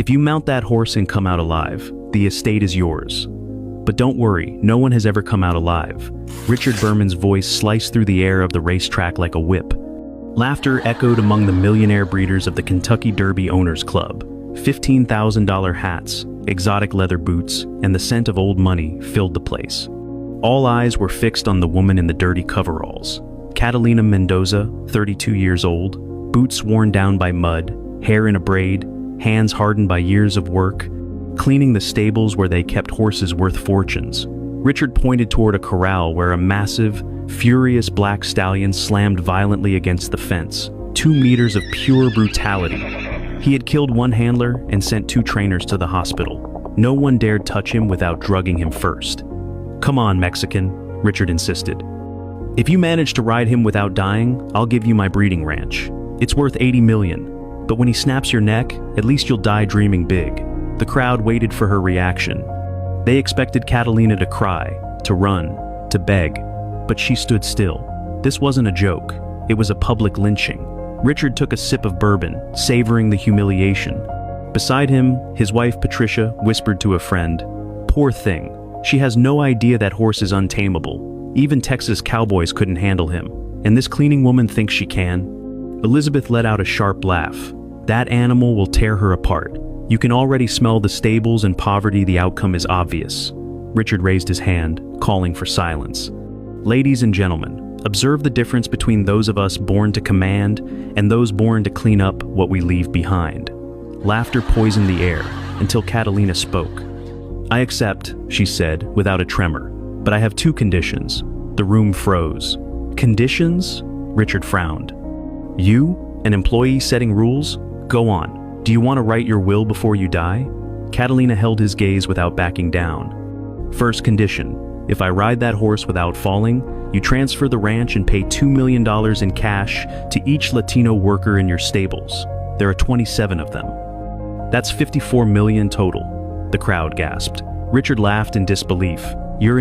If you mount that horse and come out alive, the estate is yours. But don't worry, no one has ever come out alive. Richard Berman's voice sliced through the air of the racetrack like a whip. Laughter echoed among the millionaire breeders of the Kentucky Derby Owners Club. $15,000 hats, exotic leather boots, and the scent of old money filled the place. All eyes were fixed on the woman in the dirty coveralls. Catalina Mendoza, 32 years old, boots worn down by mud, hair in a braid, hands hardened by years of work, cleaning the stables where they kept horses worth fortunes. Richard pointed toward a corral where a massive, furious black stallion slammed violently against the fence. 2 meters of pure brutality. He had killed one handler and sent 2 trainers to the hospital. No one dared touch him without drugging him first. "Come on, Mexican," Richard insisted. "If you manage to ride him without dying, I'll give you my breeding ranch. It's worth $80 million, but when he snaps your neck, at least you'll die dreaming big." The crowd waited for her reaction. They expected Catalina to cry, to run, to beg, but she stood still. This wasn't a joke. It was a public lynching. Richard took a sip of bourbon, savoring the humiliation. Beside him, his wife Patricia whispered to a friend, "Poor thing. She has no idea that horse is untamable. Even Texas cowboys couldn't handle him. And this cleaning woman thinks she can?" Elizabeth let out a sharp laugh. "That animal will tear her apart. You can already smell the stables and poverty. The outcome is obvious." Richard raised his hand, calling for silence. "Ladies and gentlemen, observe the difference between those of us born to command and those born to clean up what we leave behind." Laughter poisoned the air until Catalina spoke. "I accept," she said, without a tremor, "but I have 2 conditions." The room froze. "Conditions?" Richard frowned. "You, an employee setting rules? Go on. Do you want to write your will before you die?" Catalina held his gaze without backing down. "First condition, if I ride that horse without falling, you transfer the ranch and pay $2 million in cash to each Latino worker in your stables. There are 27 of them." "That's $54 million total," the crowd gasped. Richard laughed in disbelief. "You're